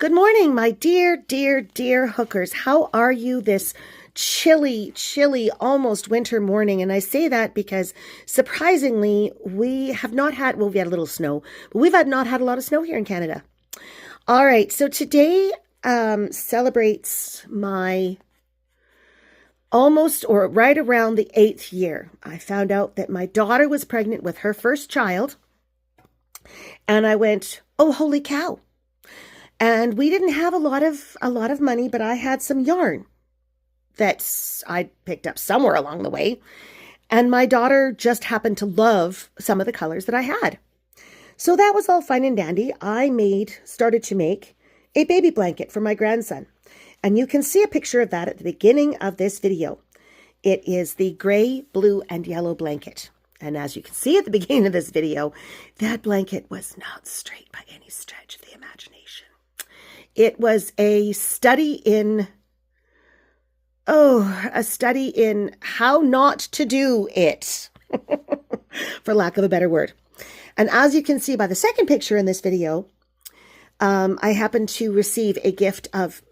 Good morning, my dear, dear, dear hookers. How are you this chilly, chilly, almost winter morning? And I say that because surprisingly, we have not had, well, we had a little snow, but we've not had a lot of snow here in Canada. All right, so today celebrates my almost or right around the 8th year. I found out that my daughter was pregnant with her first child, and I went, oh, holy cow. And we didn't have a lot of money, but I had some yarn that I picked up somewhere along the way. And my daughter just happened to love some of the colors that I had. So that was all fine and dandy. I started to make a baby blanket for my grandson. And you can see a picture of that at the beginning of this video. It is the gray, blue, and yellow blanket. And as you can see at the beginning of this video, that blanket was not straight by any stretch of the imagination. It was a study in how not to do it, for lack of a better word. And as you can see by the second picture in this video, I happened to receive a gift of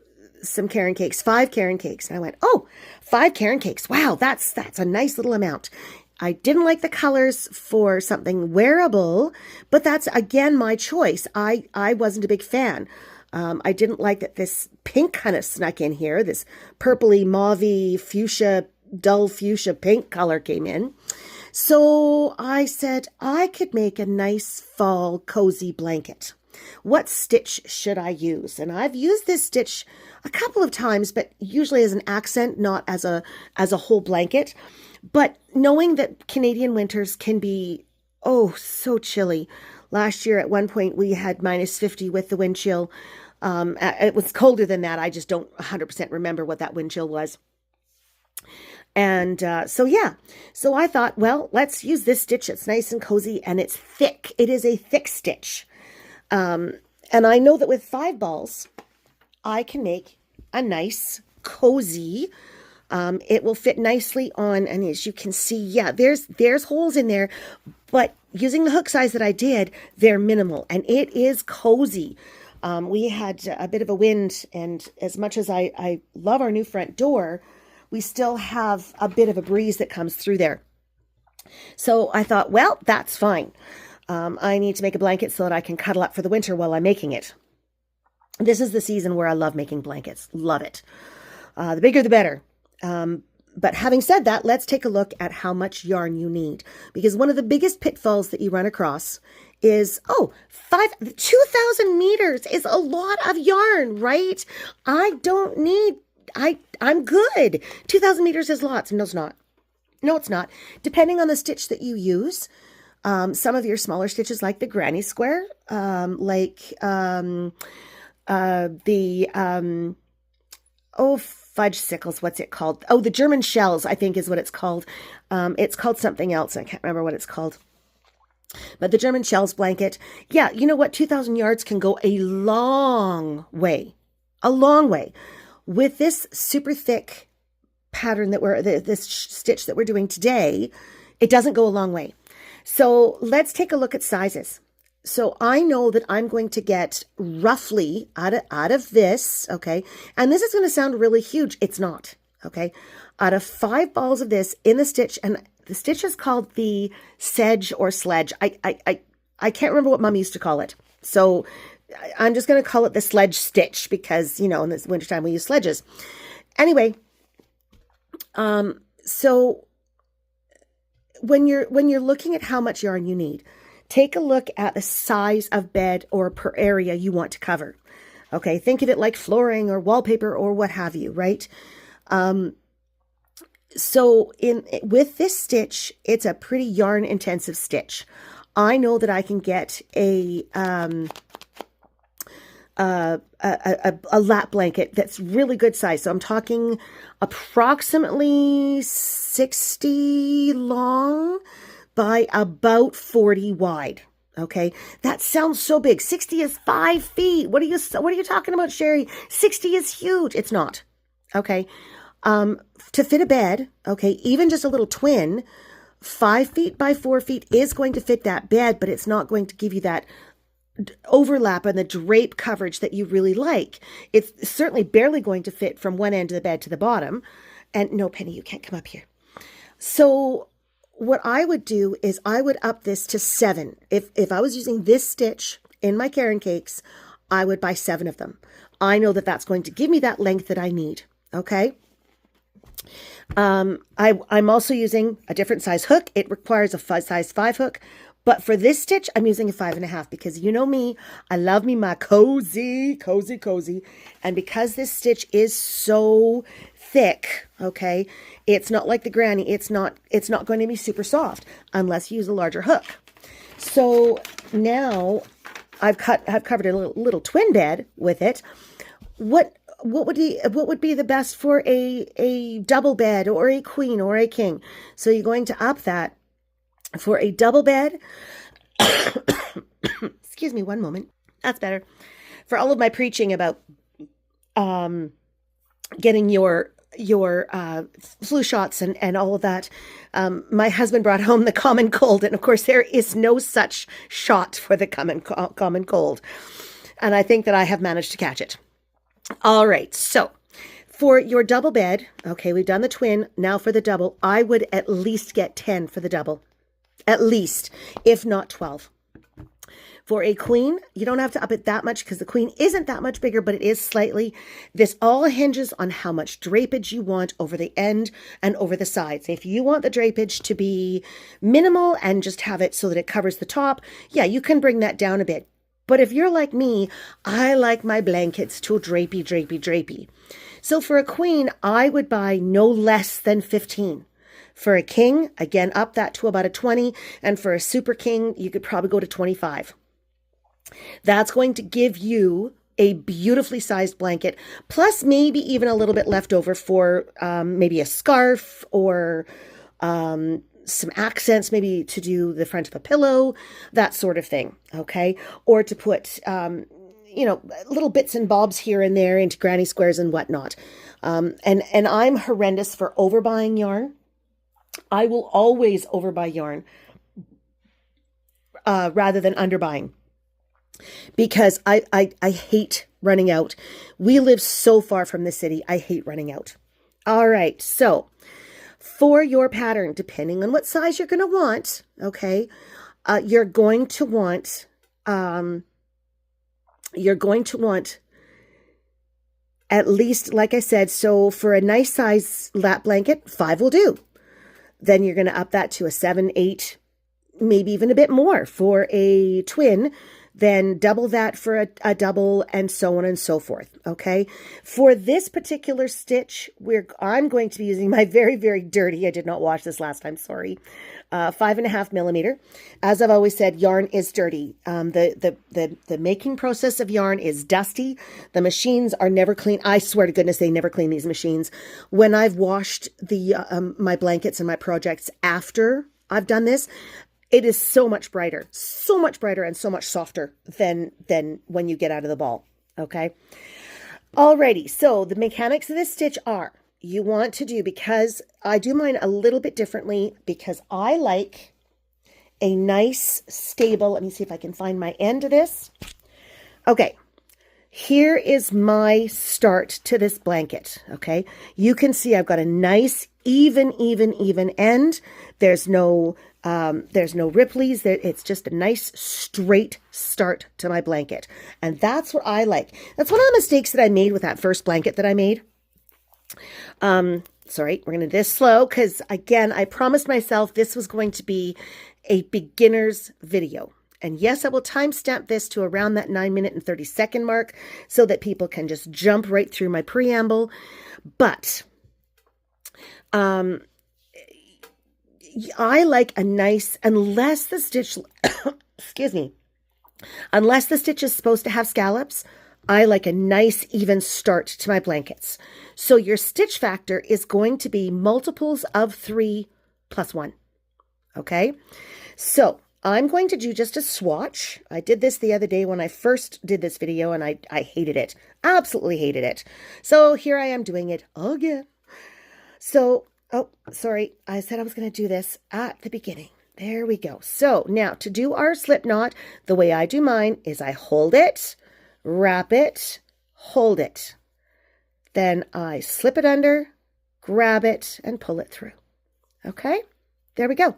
some Caron cakes, 5 Caron cakes. And I went, oh, 5 Caron cakes. Wow, that's a nice little amount. I didn't like the colors for something wearable, but that's, again, my choice. I wasn't a big fan. I didn't like that this pink kind of snuck in here. This purpley, mauvey, fuchsia, dull fuchsia pink color came in. So I said I could make a nice fall cozy blanket. What stitch should I use? And I've used this stitch a couple of times, but usually as an accent, not as a whole blanket. But knowing that Canadian winters can be, oh, so chilly. Last year at one point we had -50 with the wind chill. It was colder than that. I just don't 100% remember what that wind chill was. And so I thought, well, let's use this stitch. It's nice and cozy and it's thick. It is a thick stitch. And I know that with 5 balls, I can make a nice cozy. It will fit nicely on, and as you can see, yeah, there's holes in there, but using the hook size that I did, they're minimal, and it is cozy. We had a bit of a wind, and as much as I love our new front door, we still have a bit of a breeze that comes through there. So I thought, well, that's fine. I need to make a blanket so that I can cuddle up for the winter while I'm making it. This is the season where I love making blankets. Love it. The bigger, the better. But having said that, let's take a look at how much yarn you need. Because one of the biggest pitfalls that you run across is, 2,000 meters is a lot of yarn, right? I'm good. 2,000 meters is lots. No, it's not. No, it's not. Depending on the stitch that you use, some of your smaller stitches like the granny square, fudge sickles, what's it called? Oh, the German shells, I think is what it's called. It's called something else. I can't remember what it's called. But the German shells blanket, yeah, you know what? 2,000 yards can go a long way. A long way. With this super thick pattern this stitch that we're doing today, it doesn't go a long way. So let's take a look at sizes. So I know that I'm going to get roughly out of this, okay? And this is going to sound really huge. It's not, okay? Out of 5 balls of this in the stitch, and the stitch is called the sedge or sledge. I can't remember what Mom used to call it. So I'm just going to call it the sledge stitch because, in this wintertime we use sledges. Anyway, so when you're looking at how much yarn you need, take a look at the size of bed or per area you want to cover. Okay, think of it like flooring or wallpaper or what have you, right? So with this stitch, it's a pretty yarn intensive stitch. I know that I can get a lap blanket that's really good size. So I'm talking approximately 60 long by about 40 wide. Okay, that sounds so big. 60 is 5 feet. What are you talking about, Sherry? 60 is huge. It's not. Okay, to fit a bed. Okay, even just a little twin, 5 feet by 4 feet is going to fit that bed, but it's not going to give you that overlap and the drape coverage that you really like. It's certainly barely going to fit from one end of the bed to the bottom. And no, Penny, you can't come up here. So what I would do is I would up this to 7. If I was using this stitch in my Karen cakes, I would buy 7 of them. I know that that's going to give me that length that I need. Okay. I'm also using a different size hook. It requires a size 5 hook. But for this stitch, I'm using a 5.5 because you know me, I love me my cozy. And because this stitch is so thick, okay, it's not like the granny. It's not going to be super soft unless you use a larger hook. So now I've covered a little twin bed with it. What would be the best for a double bed or a queen or a king? So you're going to up that. For a double bed, excuse me, one moment. That's better. For all of my preaching about getting your flu shots and all of that, my husband brought home the common cold, and of course there is no such shot for the common cold, and I think that I have managed to catch it. All right, so for your double bed, okay, we've done the twin. Now for the double, I would at least get 10 for the double. At least, if not 12. For a queen, you don't have to up it that much because the queen isn't that much bigger, but it is slightly. This all hinges on how much drapage you want over the end and over the sides. If you want the drapage to be minimal and just have it so that it covers the top, yeah, you can bring that down a bit. But if you're like me, I like my blankets to drapey. So for a queen, I would buy no less than 15. For a king, again, up that to about a 20. And for a super king, you could probably go to 25. That's going to give you a beautifully sized blanket, plus maybe even a little bit left over for maybe a scarf or some accents, maybe to do the front of a pillow, that sort of thing, okay? Or to put, little bits and bobs here and there into granny squares and whatnot. And I'm horrendous for overbuying yarn. I will always overbuy yarn rather than underbuying because I hate running out. We live so far from the city. I hate running out. All right. So for your pattern, depending on what size you're going to want, okay, you're going to want at least, like I said, so for a nice size lap blanket, 5 will do. Then you're going to up that to a 7, 8, maybe even a bit more for a twin, then double that for a double, and so on and so forth, okay? For this particular stitch, I'm going to be using my very, very dirty, I did not wash this last time, sorry, 5.5 millimeter. As I've always said, yarn is dirty. The making process of yarn is dusty. The machines are never clean. I swear to goodness, they never clean these machines. When I've washed my blankets and my projects after I've done this, it is so much brighter and so much softer than when you get out of the ball. Okay. Alrighty. So the mechanics of this stitch are, you want to do, because I do mine a little bit differently because I like a nice stable. Let me see if I can find my end of this. Okay. Here is my start to this blanket. Okay. You can see I've got a nice, even end. There's no ripplies. It's just a nice straight start to my blanket. And that's what I like. That's one of the mistakes that I made with that first blanket that I made. Sorry, we're going to do this slow because, again, I promised myself this was going to be a beginner's video. And yes, I will timestamp this to around that 9-minute and 30-second mark so that people can just jump right through my preamble. But I like a nice, unless the stitch, excuse me, unless the stitch is supposed to have scallops, I like a nice even start to my blankets. So your stitch factor is going to be multiples of 3 plus 1. Okay. So I'm going to do just a swatch. I did this the other day when I first did this video and I hated it. Absolutely hated it. So here I am doing it again. So, oh, sorry. I said I was going to do this at the beginning. There we go. So now to do our slip knot, the way I do mine is I hold it, wrap it, hold it. Then I slip it under, grab it, and pull it through. Okay, there we go.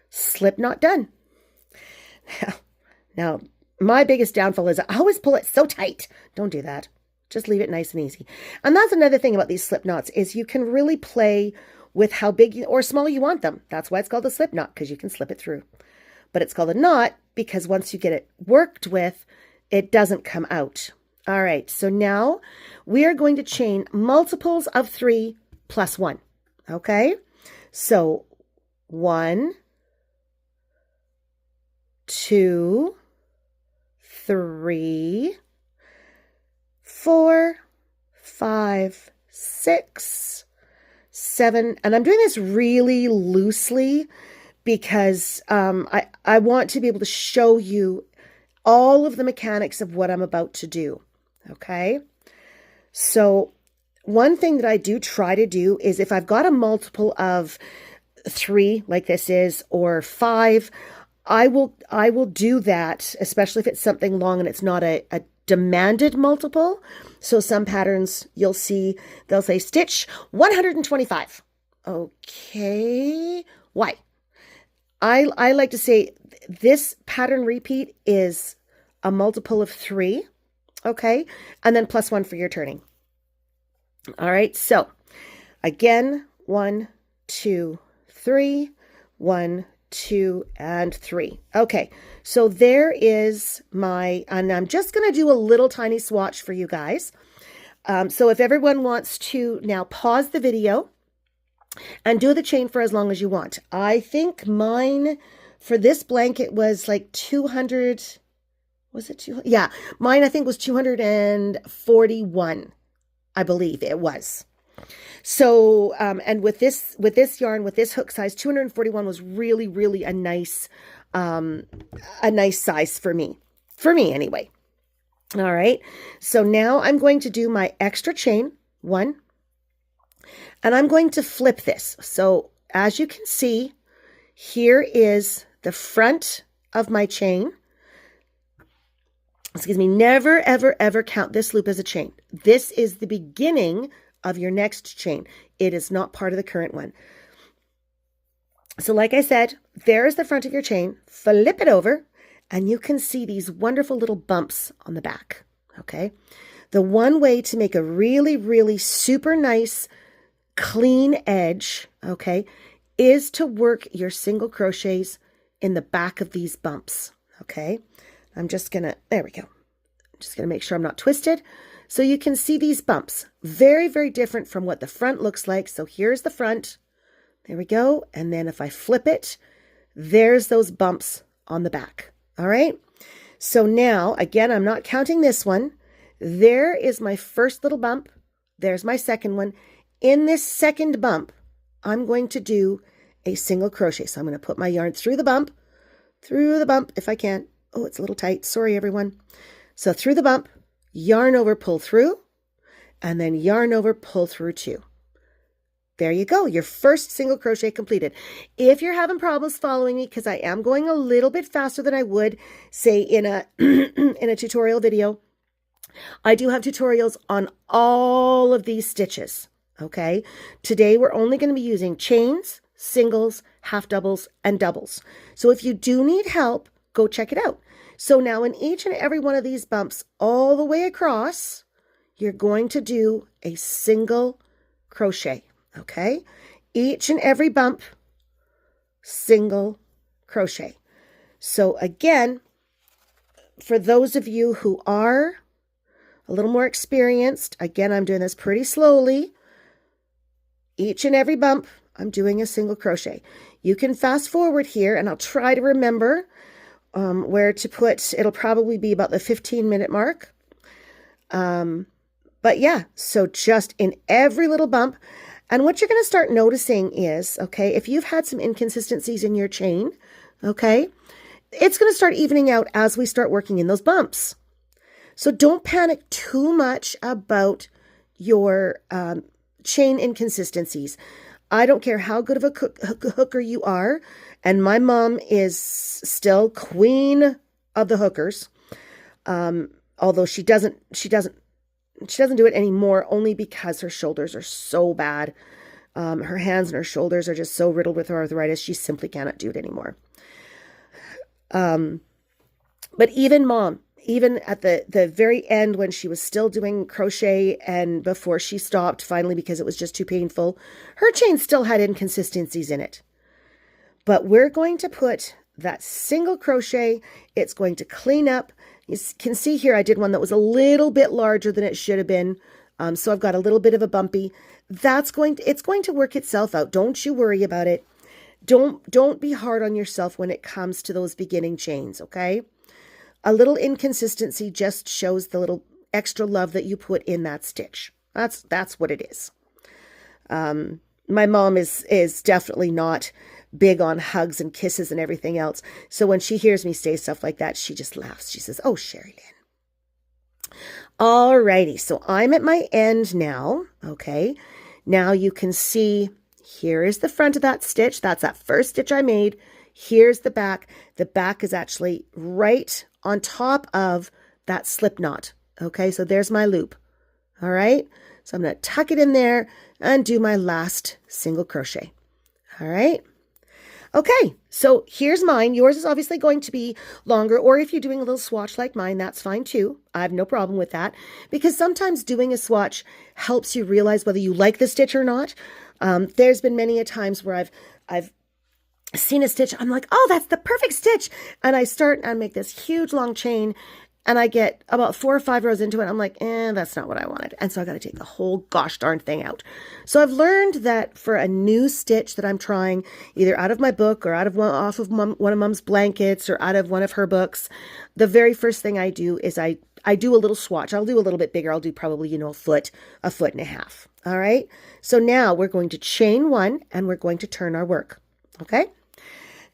Slip knot done. Now, my biggest downfall is I always pull it so tight. Don't do that. Just leave it nice and easy. And that's another thing about these slip knots is you can really play with how big or small you want them. That's why it's called a slip knot, because you can slip it through. But it's called a knot because once you get it worked with, it doesn't come out. All right, so now we are going to chain multiples of 3 plus 1. Okay, so 1, 2, 3, 4, 5, 6, 7, and I'm doing this really loosely because I want to be able to show you all of the mechanics of what I'm about to do. Okay, so one thing that I do try to do is if I've got a multiple of 3 like this is, or 5, I will do that, especially if it's something long and it's not a demanded multiple. So some patterns you'll see, they'll say stitch 125. Okay, why? I like to say this pattern repeat is a multiple of 3, okay, and then plus 1 for your turning. All right, so again, 1, 2, 3, 1, 2, and 3. Okay, so there is my, and I'm just going to do a little tiny swatch for you guys. So if everyone wants to now pause the video and do the chain for as long as you want. I think mine for this blanket was like 200, was it 200? Yeah, mine I think was 241, I believe it was. So, and with this yarn, with this hook size, 241 was really, really a nice size for me anyway. All right. So now I'm going to do my extra chain, 1, and I'm going to flip this. So as you can see, here is the front of my chain. Excuse me. Never, ever, ever count this loop as a chain. This is the beginning of your next chain. It is not part of the current one. So like I said, there's the front of your chain. Flip it over and you can see these wonderful little bumps on the back. Okay. The one way to make a really, really super nice, clean edge, okay, is to work your single crochets in the back of these bumps. Okay. I'm just going to, there we go. I'm just going to make sure I'm not twisted. So you can see these bumps, very, very different from what the front looks like. So here's the front. There we go. And then if I flip it, there's those bumps on the back. All right. So now, again, I'm not counting this one. There is my first little bump. There's my second one. In this second bump, I'm going to do a single crochet. So I'm going to put my yarn through the bump if I can. Oh, it's a little tight. Sorry, everyone. So through the bump, yarn over, pull through, and then yarn over, pull through 2. There you go. Your first single crochet completed. If you're having problems following me, because I am going a little bit faster than I would say in a in a tutorial video, I do have tutorials on all of these stitches. Okay. Today we're only going to be using chains, singles, half doubles, and doubles. So if you do need help, go check it out. So now in each and every one of these bumps all the way across, you're going to do a single crochet. Okay. Each and every bump, single crochet. So again, for those of you who are a little more experienced, again, I'm doing this pretty slowly. Each and every bump, I'm doing a single crochet. You can fast forward here and I'll try to remember where to put, it'll probably be about the 15-minute mark. But yeah, so just in every little bump. And what you're going to start noticing is, okay, if you've had some inconsistencies in your chain, okay, it's going to start evening out as we start working in those bumps. So don't panic too much about your chain inconsistencies. I don't care how good of a hooker you are, and my mom is still queen of the hookers. Although she doesn't do it anymore, only because her shoulders are so bad. Her hands and her shoulders are just so riddled with arthritis, she simply cannot do it anymore. But even mom, even at the very end when she was still doing crochet and before she stopped finally because it was just too painful, her chain still had inconsistencies in it. But we're going to put that single crochet. It's going to clean up. You can see here I did one that was a little bit larger than it should have been. So I've got a little bit of a bumpy. It's going to work itself out. Don't you worry about it. Don't be hard on yourself when it comes to those beginning chains, okay? A little inconsistency just shows the little extra love that you put in that stitch. That's what it is. My mom is definitely not big on hugs and kisses and everything else. So when she hears me say stuff like that, she just laughs. She says, "Oh, Sherry Lynn." Alrighty, so I'm at my end now. Okay, now you can see here is the front of that stitch. That's that first stitch I made. Here's the back. The back is actually right on top of that slip knot. Okay, so there's my loop. All right, so I'm going to tuck it in there and do my last single crochet. All right. Okay, so here's mine. Yours is obviously going to be longer, or if you're doing a little swatch like mine, that's fine too. I have no problem with that, because sometimes doing a swatch helps you realize whether you like the stitch or not. There's been many a times where I've seen a stitch, I'm like, oh, that's the perfect stitch. And I start and make this huge long chain, and I get about 4 or 5 rows into it. I'm like, that's not what I wanted. And so I got to take the whole gosh darn thing out. So I've learned that for a new stitch that I'm trying, either out of my book or off of one of Mom's blankets or out of one of her books, the very first thing I do is I do a little swatch. I'll do a little bit bigger. I'll do probably, a foot and a half. All right. So now we're going to chain 1 and we're going to turn our work. Okay.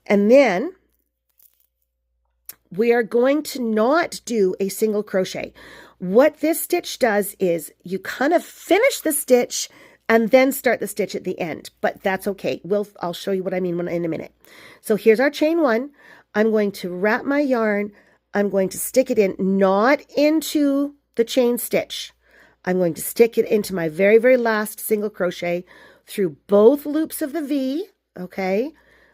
And then we are going to not do a single crochet. What this stitch does is you kind of finish the stitch and then start the stitch at the end, but that's okay. I'll show you what I mean in a minute. So here's our chain 1. I'm going to wrap my yarn. I'm going to stick it in, not into the chain stitch. I'm going to stick it into my very, very last single crochet through both loops of the V. Okay.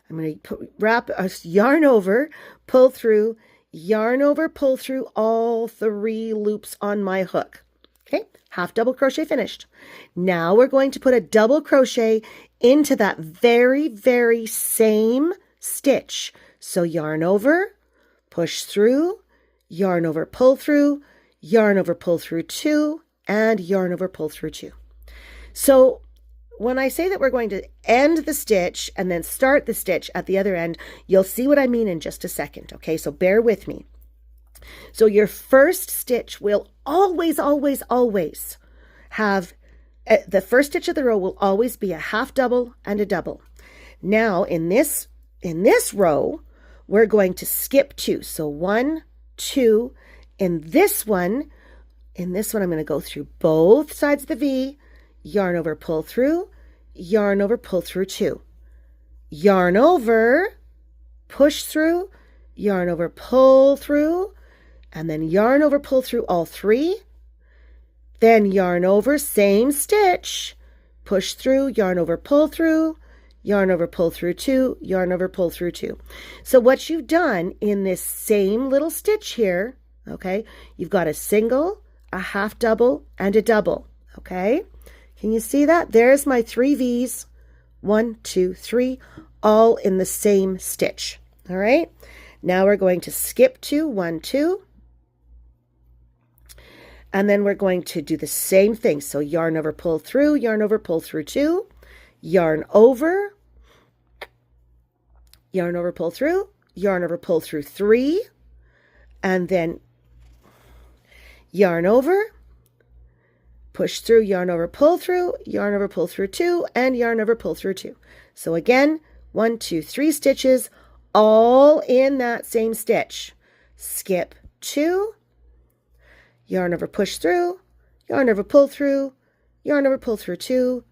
I'm going to wrap a yarn over, pull through, yarn over, pull through all 3 loops on my hook. Okay, half double crochet finished. Now we're going to put a double crochet into that very, very same stitch. So yarn over, push through, yarn over, pull through, yarn over, pull through 2, and yarn over, pull through 2. So when I say that we're going to end the stitch and then start the stitch at the other end, you'll see what I mean in just a second. Okay, so bear with me. So your first stitch will always, always, always have, the first stitch of the row will always be a half double and a double. Now in this row, we're going to skip 2. So 1, 2, in this one, I'm going to go through both sides of the V, yarn over, pull through, yarn over, pull through 2, yarn over, push through, yarn over, pull through, and then yarn over, pull through all 3, then yarn over, same stitch, push through, yarn over, pull through, yarn over, pull through 2, yarn over, pull through 2. So what you've done in this same little stitch here, okay, you've got a single, a half double, and a double, okay? Can you see that? There's my 3 V's, 1, 2, 3, all in the same stitch. All right. Now we're going to skip 2, 1, 2. And then we're going to do the same thing. So yarn over, pull through, yarn over, pull through 2, yarn over, pull through, yarn over, pull through 3, and then yarn over, push through, yarn over, pull through 2, and yarn over, pull through 2. So again, 1, 2, 3 stitches, all in that same stitch. Skip 2, yarn over, push through, yarn over, pull through, yarn over, pull through 2,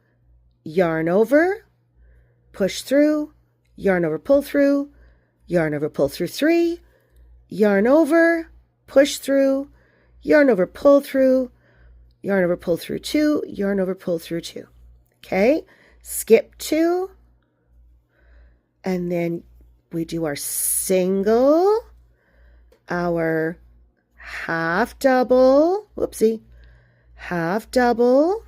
yarn over, push through, yarn over, pull through, yarn over, pull through 3, yarn over, push through, yarn over, pull through, yarn over, pull through 2, yarn over, pull through 2. Okay, skip 2, and then we do our single, our half double, whoopsie, half double,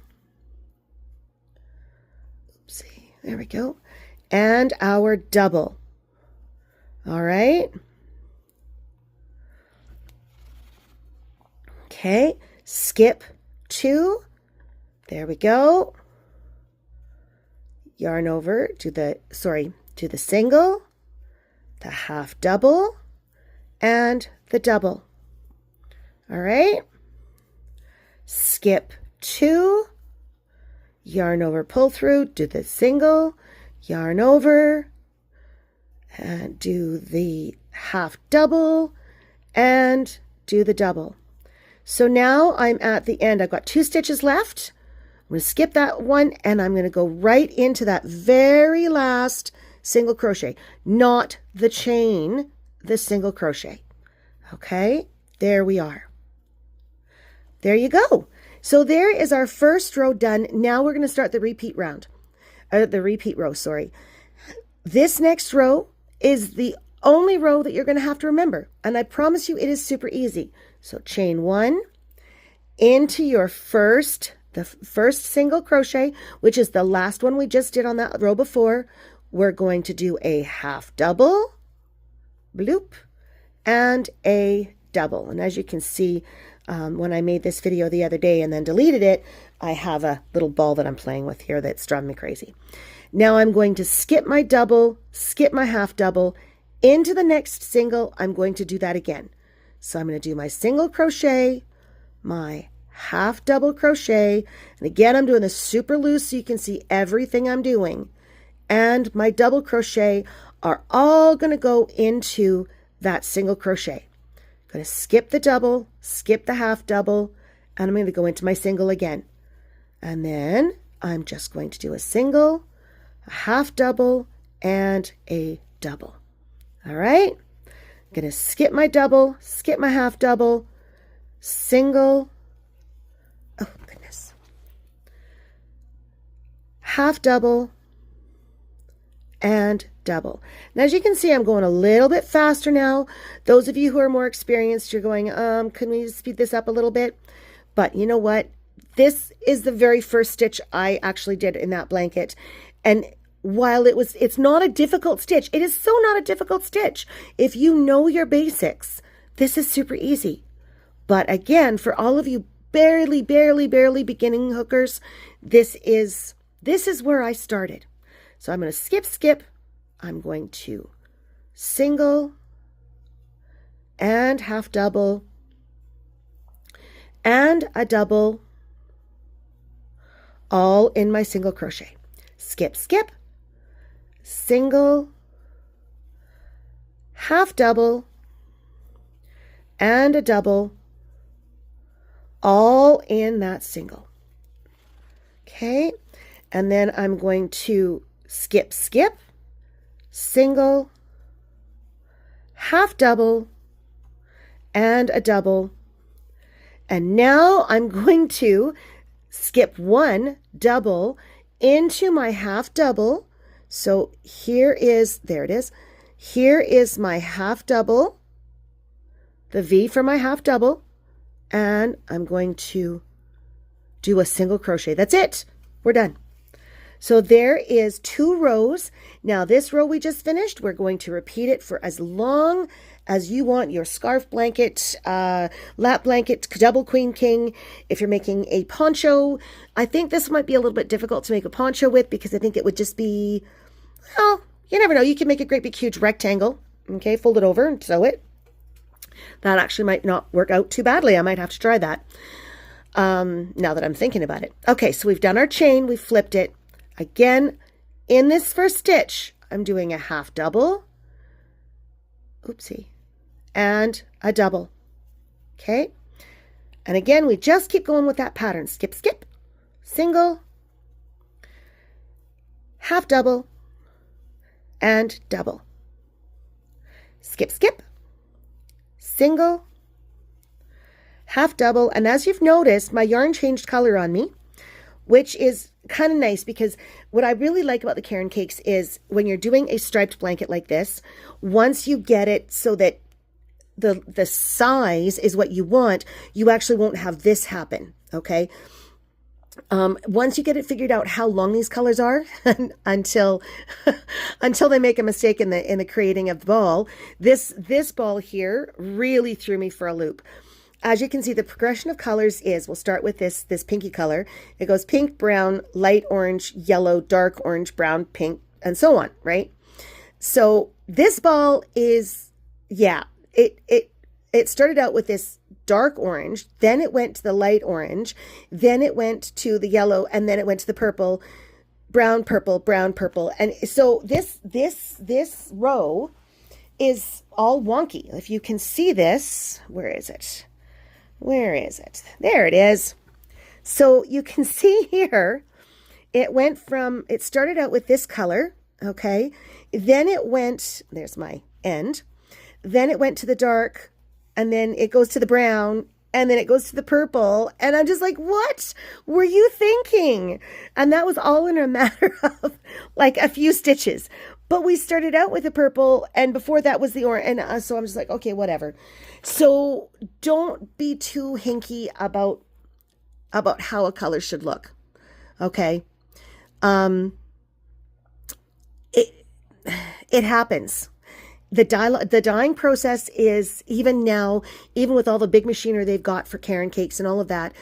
oopsie, there we go, and our double. All right. Okay, skip 2, there we go, yarn over to the single, the half double, and the double. All right, skip 2, yarn over, pull through, do the single, yarn over, and do the half double, and do the double. So now I'm at the end. I've got 2 stitches left. I'm going to skip that one, and I'm going to go right into that very last single crochet, not the chain, the single crochet. Okay, there we are. There you go. So there is our first row done. Now we're going to start the repeat row, sorry. This next row is the only row that you're going to have to remember, and I promise you it is super easy. So chain 1 into your the first single crochet, which is the last one we just did on that row before. We're going to do a half double, bloop, and a double. And as you can see, when I made this video the other day and then deleted it, I have a little ball that I'm playing with here that's driving me crazy. Now I'm going to skip my double, skip my half double, into the next single. I'm going to do that again. So I'm going to do my single crochet, my half double crochet, and again I'm doing this super loose so you can see everything I'm doing, and my double crochet are all going to go into that single crochet. I'm going to skip the double, skip the half double, and I'm going to go into my single again, and then I'm just going to do a single, a half double, and a double. All right, I'm going to skip my double, skip my half double, single, oh goodness, half double, and double. Now, as you can see, I'm going a little bit faster now. Those of you who are more experienced, you're going, can we speed this up a little bit? But you know what? This is the very first stitch I actually did in that blanket. And while it's not a difficult stitch, it is so not a difficult stitch. If you know your basics, this is super easy. But again, for all of you barely beginning hookers, this is where I started. So I'm going to skip. I'm going to single and half double and a double, all in my single crochet. Skip, single, half double, and a double, all in that single. Okay, and then I'm going to skip, single, half double, and a double, and now I'm going to skip one double into my half double. So there it is. Here is my half double, the V for my half double, and I'm going to do a single crochet. That's it. We're done. So there is 2 rows. Now this row we just finished, we're going to repeat it for as long as you want your scarf blanket, lap blanket, double queen king. If you're making a poncho, I think this might be a little bit difficult to make a poncho with because I think it would just be, well, you never know. You can make a great big huge rectangle. Okay, fold it over and sew it. That actually might not work out too badly. I might have to try that now that I'm thinking about it. Okay, so we've done our chain. We've flipped it. Again, in this first stitch, I'm doing a half double, oopsie, and a double, okay? And again, we just keep going with that pattern. Skip, single, half double, and double. Skip, skip, single, half double. And as you've noticed, my yarn changed color on me, which is kind of nice, because what I really like about the Caron Cakes is when you're doing a striped blanket like this, once you get it so that the size is what you want, you actually won't have this happen, okay? Once you get it figured out how long these colors are, until they make a mistake in the creating of the ball, this ball here really threw me for a loop. As you can see, the progression of colors is, we'll start with this pinky color. It goes pink, brown, light orange, yellow, dark orange, brown, pink, and so on, right? So this ball is, yeah, it started out with this dark orange, then it went to the light orange, then it went to the yellow, and then it went to the purple, brown, purple, brown, purple. And so this row is all wonky. If you can see this, where is it? Where is it? There it is. So you can see here, it started out with this color, okay? Then it went, there's my end. Then it went to the dark, and then it goes to the brown, and then it goes to the purple. And I'm just like, what were you thinking? And that was all in a matter of like a few stitches. But we started out with the purple, and before that was the orange. And so I'm just like, okay, whatever. So don't be too hinky about how a color should look. Okay. It happens. The dyeing process is, even now, even with all the big machinery they've got for Caron Cakes and all of that,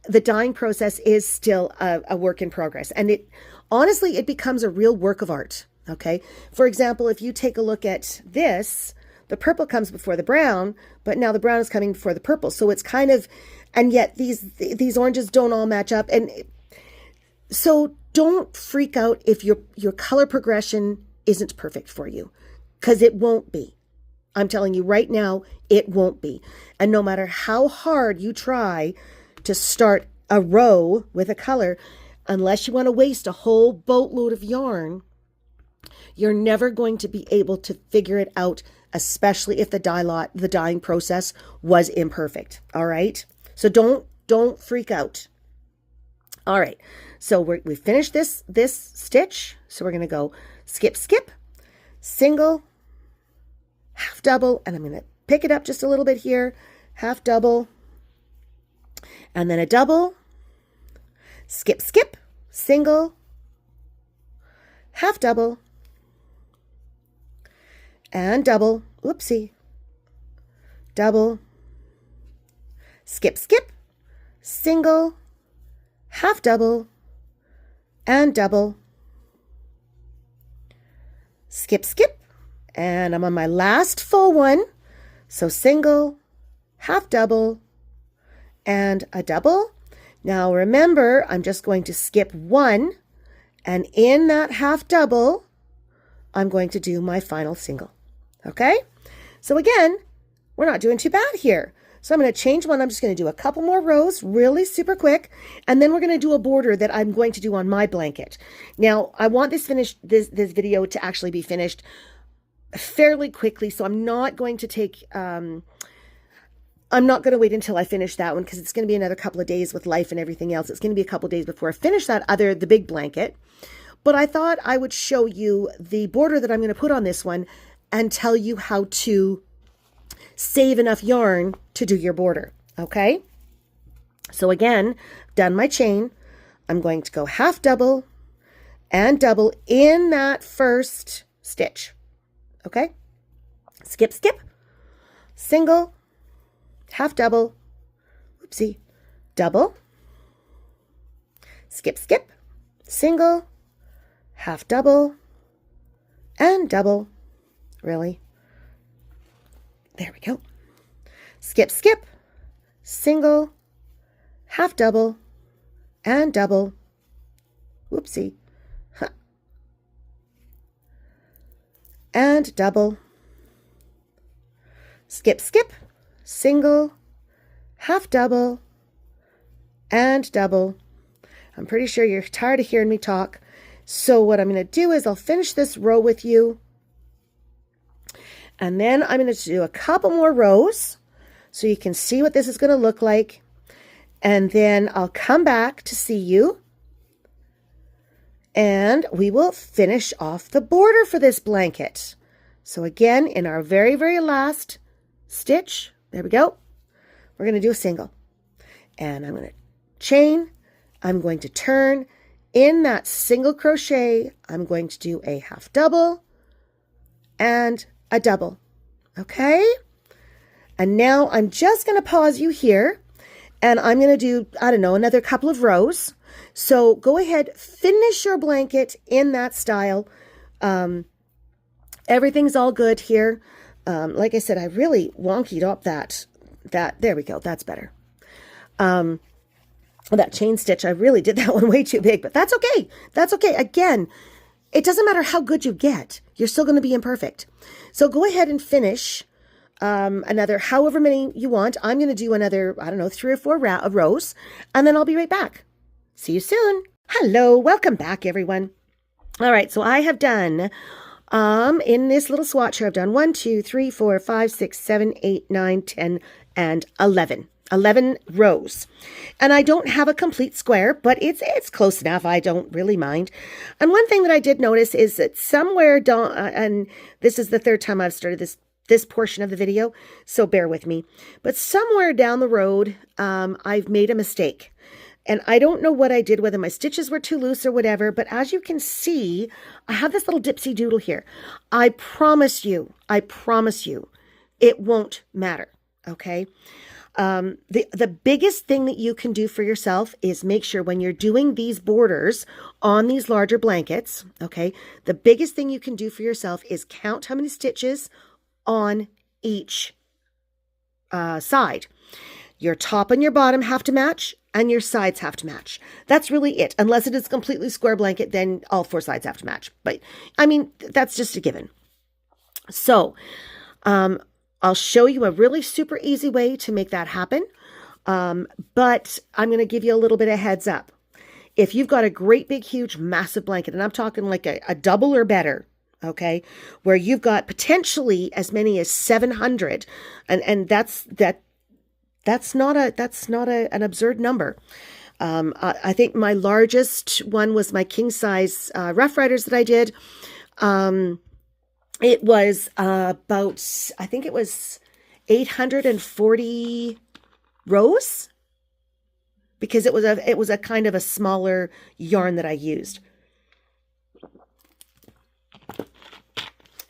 the dyeing process is still a work in progress. And honestly, it becomes a real work of art. Okay. For example, if you take a look at this, the purple comes before the brown, but now the brown is coming before the purple. So it's kind of, and yet these oranges don't all match up. And so don't freak out if your color progression isn't perfect for you, because it won't be. I'm telling you right now, it won't be. And no matter how hard you try to start a row with a color, unless you want to waste a whole boatload of yarn, you're never going to be able to figure it out, especially if the dyeing process was imperfect. All right. So don't freak out. All right. So we finished this stitch. So we're going to go skip, skip, single, half double, and I'm going to pick it up just a little bit here, half double, and then a double, skip, skip, single, half double, and double, oopsie, double, skip, skip, single, half double, and double, skip, skip, and I'm on my last full one. So single, half double, and a double. Now remember, I'm just going to skip one, and in that half double, I'm going to do my final single. Okay? So again, we're not doing too bad here. So I'm going to change one. I'm just going to do a couple more rows really super quick. And then we're going to do a border that I'm going to do on my blanket. Now, I want this video to actually be finished fairly quickly. So I'm not going to take, I'm not going to wait until I finish that one, because it's going to be another couple of days with life and everything else. It's going to be a couple of days before I finish the big blanket. But I thought I would show you the border that I'm going to put on this one and tell you how to save enough yarn to do your border. Okay. So again, done my chain. I'm going to go half double and double in that first stitch. Okay. Skip, skip, single, half double, oopsie, double, skip, skip, single, half double, and double. Really? There we go. Skip, skip, single, half double, and double. Whoopsie. Huh. And double. Skip, skip, single, half double, and double. I'm pretty sure you're tired of hearing me talk. So what I'm going to do is I'll finish this row with you And then I'm going to do a couple more rows so you can see what this is going to look like. And then I'll come back to see you. And we will finish off the border for this blanket. So again, in our very, very last stitch, there we go. We're going to do a single. And I'm going to chain. I'm going to turn. In that single crochet, I'm going to do a half double and a double. Okay? And now I'm just going to pause you here. And I'm going to do, I don't know, another couple of rows. So go ahead, finish your blanket in that style. Everything's all good here. Like I said, I really wonkied up that, there we go, that's better. That chain stitch, I really did that one way too big, but that's okay. That's okay. Again, it doesn't matter how good you get. You're still going to be imperfect. So go ahead and finish another however many you want. I'm going to do another, I don't know, 3 or 4 rows, and then I'll be right back. See you soon. Hello, welcome back, everyone. All right, so I have done, in this little swatch here, I've done 1, 2, 3, 4, 5, 6, 7, 8, 9, 10, and 11. 11 rows. And I don't have a complete square, but it's close enough. I don't really mind. And one thing that I did notice is that somewhere down, and this is the 3rd time I've started this portion of the video, so bear with me. But somewhere down the road, I've made a mistake. And I don't know what I did, whether my stitches were too loose or whatever, but as you can see, I have this little dipsy doodle here. I promise you, it won't matter, okay? The biggest thing that you can do for yourself is make sure when you're doing these borders on these larger blankets, okay, the biggest thing you can do for yourself is count how many stitches on each side. Your top and your bottom have to match, and your sides have to match. That's really it. Unless it is a completely square blanket, then all 4 sides have to match. But I mean, that's just a given. So, I'll show you a really super easy way to make that happen. But I'm going to give you a little bit of heads up. If you've got a great big, huge, massive blanket, and I'm talking like a double or better, okay, where you've got potentially as many as 700, and that's not an absurd number. I think my largest one was my king size Rough Riders that I did. It was about, I think it was 840 rows, because it was a kind of a smaller yarn that I used.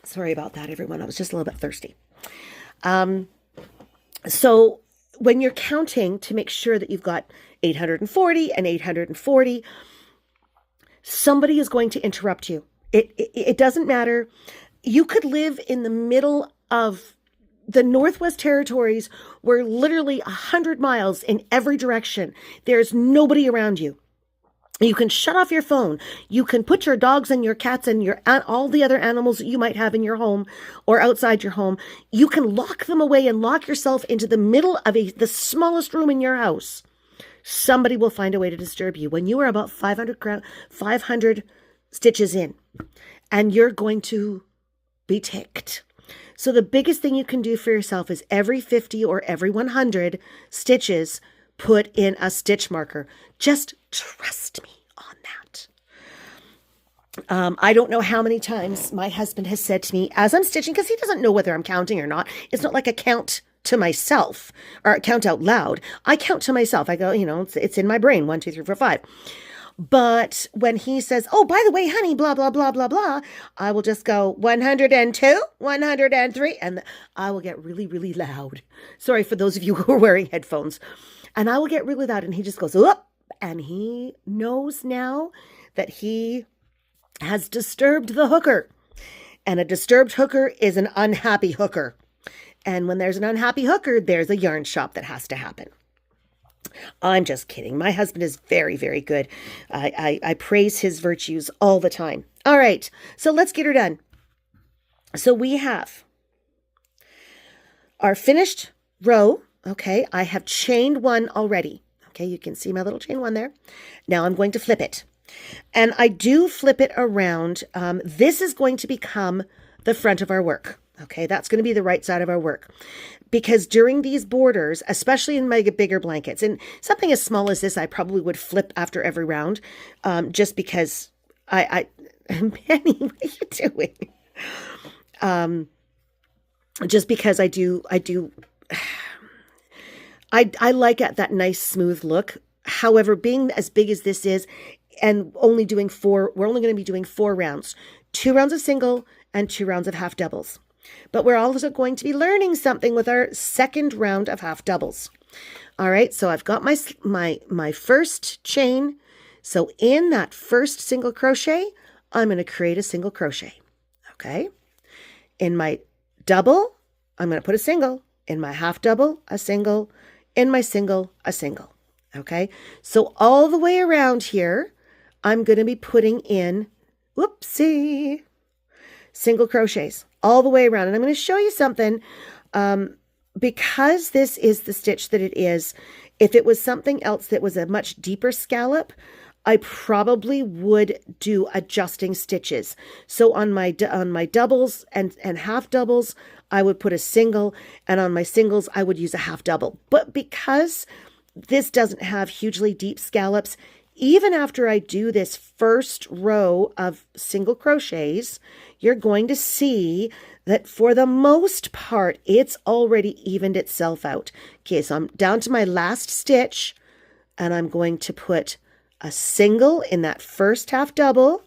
Sorry about that, everyone. I was just a little bit thirsty. So when you're counting to make sure that you've got 840 and 840, somebody is going to interrupt you. It doesn't matter. You could live in the middle of the Northwest Territories where literally 100 miles in every direction, there's nobody around you. You can shut off your phone. You can put your dogs and your cats and all the other animals that you might have in your home or outside your home. You can lock them away and lock yourself into the middle of the smallest room in your house. Somebody will find a way to disturb you when you are about 500 stitches in, and you're going to be ticked. So the biggest thing you can do for yourself is every 50 or every 100 stitches, put in a stitch marker. Just trust me on that. I don't know how many times my husband has said to me as I'm stitching, because he doesn't know whether I'm counting or not. It's not like a count to myself or count out loud. I count to myself. I go, it's in my brain. 1, 2, 3, 4, 5. But when he says, oh, by the way, honey, blah, blah, blah, blah, blah, I will just go 102, 103, and I will get really, really loud. Sorry for those of you who are wearing headphones. And I will get really loud, and he just goes, oh, and he knows now that he has disturbed the hooker. And a disturbed hooker is an unhappy hooker. And when there's an unhappy hooker, there's a yarn shop that has to happen. I'm just kidding. My husband is very, very good. I praise his virtues all the time. All right, so let's get her done. So we have our finished row. Okay, I have chained one already. Okay, you can see my little chain one there. Now I'm going to flip it. And I do flip it around. This is going to become the front of our work. Okay, that's going to be the right side of our work. Because during these borders, especially in my bigger blankets, and something as small as this, I probably would flip after every round, just because Penny, what are you doing? Just because I like it, that nice smooth look. However, being as big as this is, and only doing we're only going to be doing 4 rounds, 2 rounds of single and 2 rounds of half doubles. But we're also going to be learning something with our second round of half doubles. All right, so I've got my first chain. So in that first single crochet, I'm going to create a single crochet. Okay. In my double, I'm going to put a single. In my half double, a single. In my single, a single. Okay. So all the way around here, I'm going to be putting in, whoopsie, single crochets all the way around. And I'm going to show you something, because this is the stitch that it is. If it was something else that was a much deeper scallop, I probably would do adjusting stitches. So on my doubles and half doubles, I would put a single, and on my singles, I would use a half double. But because this doesn't have hugely deep scallops, even after I do this first row of single crochets, you're going to see that for the most part, it's already evened itself out. Okay, so I'm down to my last stitch, and I'm going to put a single in that first half double.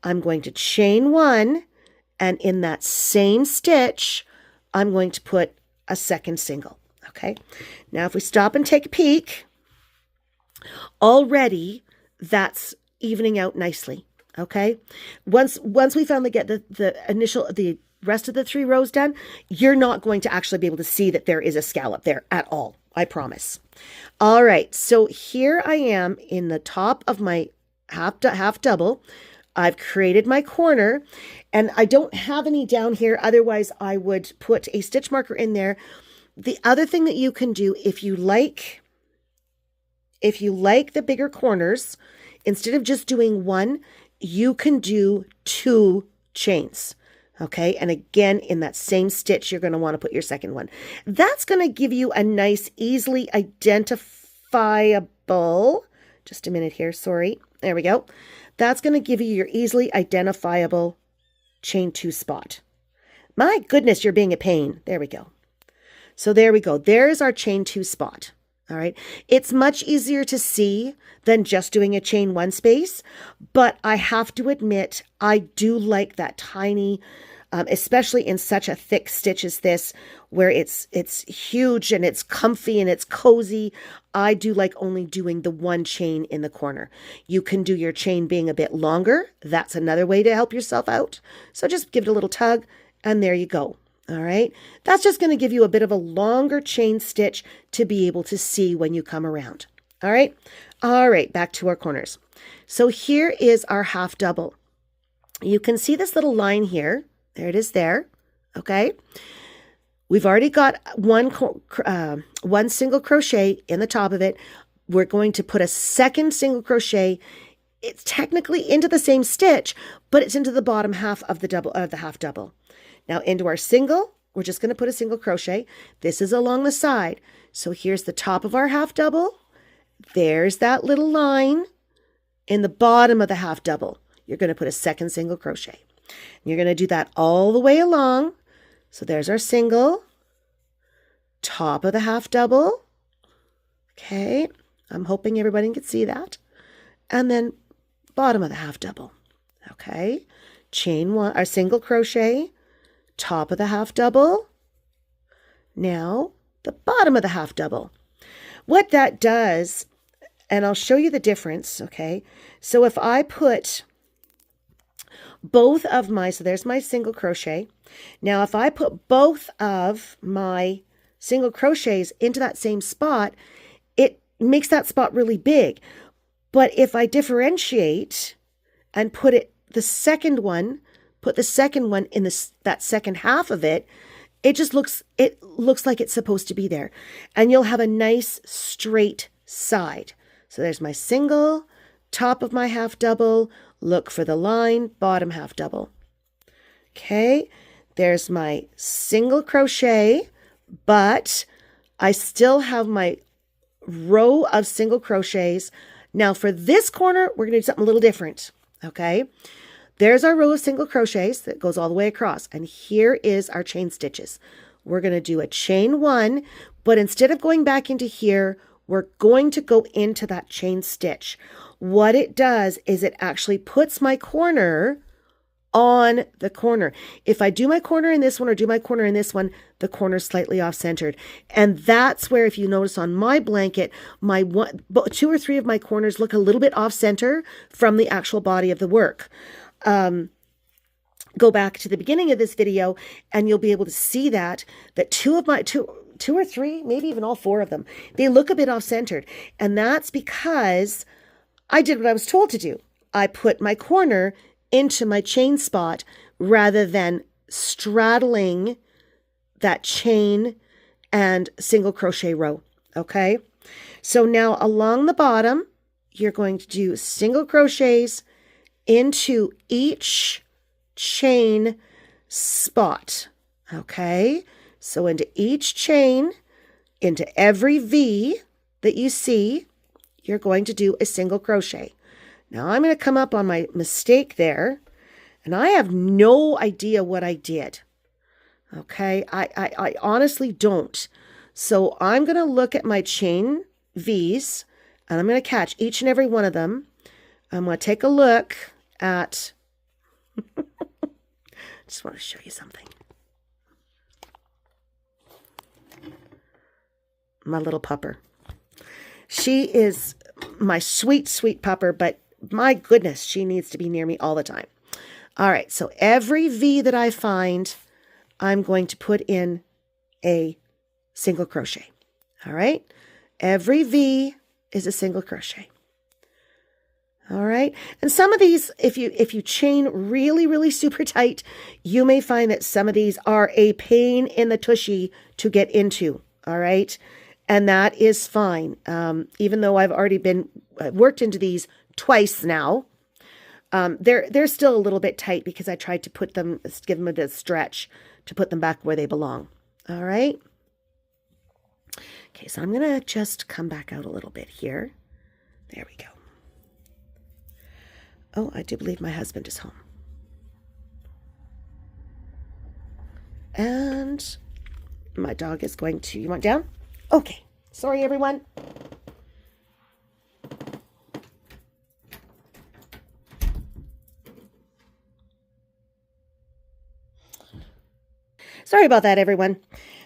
I'm going to chain 1, and in that same stitch, I'm going to put a second single. Okay, now if we stop and take a peek, already that's evening out nicely. Okay, once we finally get the rest of the 3 rows done, you're not going to actually be able to see that there is a scallop there at all. I promise. All right, so here I am in the top of my half double. I've created my corner, and I don't have any down here. Otherwise, I would put a stitch marker in there. The other thing that you can do, if you like the bigger corners, instead of just doing 1, you can do 2 chains. Okay, and again, in that same stitch, you're going to want to put your second one. That's going to give you a nice, easily identifiable, just a minute here, sorry. There we go. That's going to give you your easily identifiable chain 2 spot. My goodness, you're being a pain. There we go. So there we go. There's our chain 2 spot. All right. It's much easier to see than just doing a chain 1 space, but I have to admit, I do like that tiny, especially in such a thick stitch as this, where it's huge and it's comfy and it's cozy. I do like only doing the 1 chain in the corner. You can do your chain being a bit longer. That's another way to help yourself out. So just give it a little tug, and there you go. All right, that's just going to give you a bit of a longer chain stitch to be able to see when you come around. All right, back to our corners. So here is our half double. You can see this little line here. There it is there. Okay, we've already got one single crochet in the top of it. We're going to put a second single crochet. It's technically into the same stitch, but it's into the bottom half of the half double. Now into our single, we're just going to put a single crochet. This is along the side. So here's the top of our half double. There's that little line in the bottom of the half double. You're going to put a second single crochet. And you're going to do that all the way along. So there's our single, top of the half double. Okay, I'm hoping everybody can see that. And then bottom of the half double. Okay, chain 1, our single crochet, top of the half double. Now the bottom of the half double. What that does, and I'll show you the difference, okay? So if I put both of so there's my single crochet. Now if I put both of my single crochets into that same spot, it makes that spot really big. But if I differentiate and put the second one in that second half of it, it looks like it's supposed to be there. And you'll have a nice straight side. So there's my single, top of my half double, look for the line, bottom half double. Okay, There's my single crochet, but I still have my row of single crochets. Now for this corner, we're going to do something a little different. Okay. There's our row of single crochets that goes all the way across. And here is our chain stitches. We're going to do a chain 1, but instead of going back into here, we're going to go into that chain stitch. What it does is it actually puts my corner on the corner. If I do my corner in this one or do my corner in this one, the corner's slightly off-centered. And that's where, if you notice on my blanket, my 2 or 3 of my corners look a little bit off-center from the actual body of the work. Go back to the beginning of this video and you'll be able to see that 2 or 3, maybe even all 4 of them, they look a bit off-centered. And that's because I did what I was told to do. I put my corner into my chain spot rather than straddling that chain and single crochet row. Okay. So now along the bottom, you're going to do single crochets into each chain spot. Okay. So into each chain, into every V that you see, you're going to do a single crochet. Now I'm going to come up on my mistake there, and I have no idea what I did. Okay, I honestly don't. So I'm going to look at my chain V's, and I'm going to catch each and every one of them. I'm going to take a look at, just want to show you something. My little pupper. She is my sweet, sweet pupper, but my goodness, she needs to be near me all the time. All right, so every V that I find, I'm going to put in a single crochet. All right, every V is a single crochet. All right, and some of these, if you chain really, really super tight, you may find that some of these are a pain in the tushy to get into. All right, and that is fine. Even though I've already worked into these twice now, they're still a little bit tight because I tried to give them a bit of stretch to put them back where they belong. All right. Okay, so I'm going to just come back out a little bit here. There we go. Oh, I do believe my husband is home. And my dog is going to, you want down? Okay. Sorry, everyone. Sorry about that, everyone.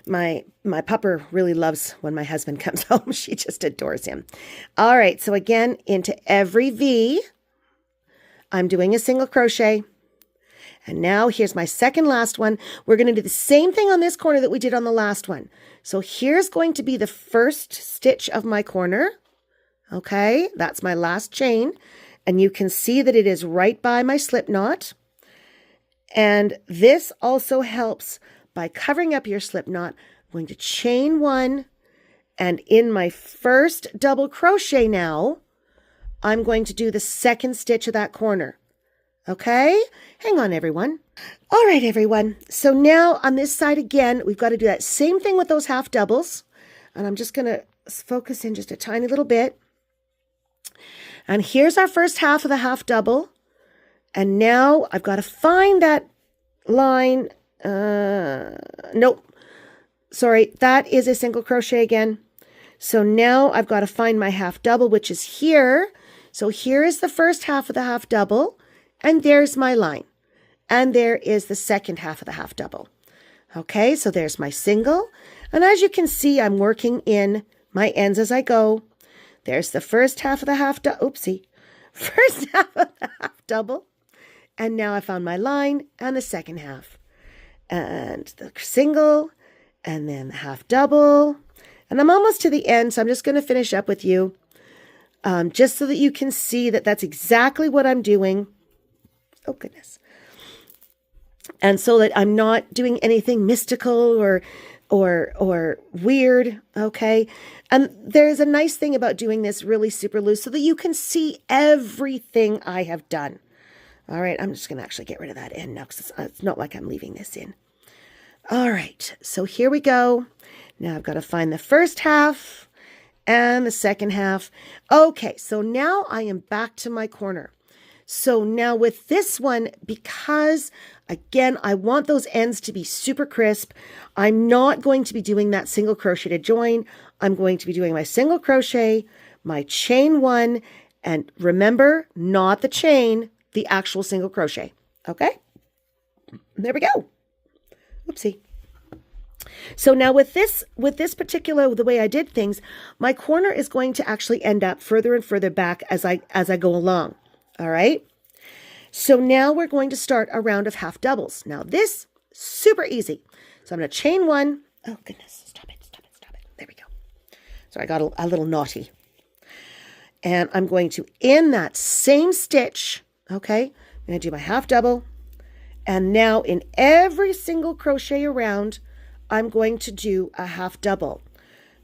My pupper really loves when my husband comes home. She just adores him. All right, so again, into every V, I'm doing a single crochet. And now here's my second last one. We're going to do the same thing on this corner that we did on the last one. So here's going to be the first stitch of my corner. Okay, that's my last chain. And you can see that it is right by my slip knot. And this also helps by covering up your slip knot. I'm going to chain 1, and in my first double crochet now, I'm going to do the second stitch of that corner. Okay, hang on, everyone. All right, everyone. So now on this side again, we've got to do that same thing with those half doubles. And I'm just going to focus in just a tiny little bit. And here's our first half of the half double. And now I've got to find that line. Nope. Sorry, that is a single crochet again. So now I've got to find my half double, which is here. So here is the first half of the half double. And there's my line. And there is the second half of the half double. Okay, so there's my single. And as you can see, I'm working in my ends as I go. There's the first half of the half double. Oopsie. First half of the half double. And now I found my line and the second half. And the single. And then the half double. And I'm almost to the end, so I'm just going to finish up with you. Just so that you can see that that's exactly what I'm doing. Oh, goodness. And so that I'm not doing anything mystical or weird, okay? And there's a nice thing about doing this really super loose so that you can see everything I have done. All right, I'm just going to actually get rid of that end now because it's not like I'm leaving this in. All right, so here we go. Now I've got to find the first half and the second half. Okay, so now I am back to my corner. So now with this one, because again, I want those ends to be super crisp, I'm not going to be doing that single crochet to join. I'm going to be doing my single crochet, my chain one, and remember, not the chain, the actual single crochet. Okay, there we go. Oopsie. So now with this particular, the way I did things, my corner is going to actually end up further and further back as I go along. All right. So now we're going to start a round of half doubles. Now this, super easy. So I'm going to chain one. Oh goodness, stop it. There we go. So I got a little naughty. And I'm going to, in that same stitch, okay, I'm going to do my half double. And now in every single crochet around, I'm going to do a half double.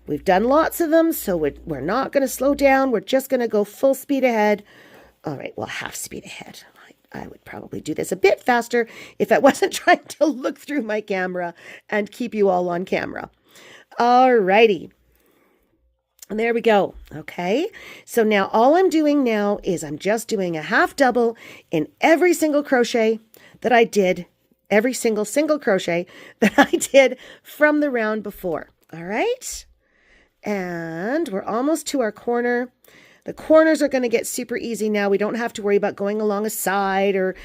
We've done lots of them, so we're not going to slow down. We're just going to go full speed ahead. All right, well, half speed ahead. I would probably do this a bit faster if I wasn't trying to look through my camera and keep you all on camera. All righty. And there we go. Okay, so now all I'm doing now is I'm just doing a half double in every single crochet that I did, every single crochet that I did from the round before. All right. And we're almost to our corner. The corners are going to get super easy now. We don't have to worry about going along a side or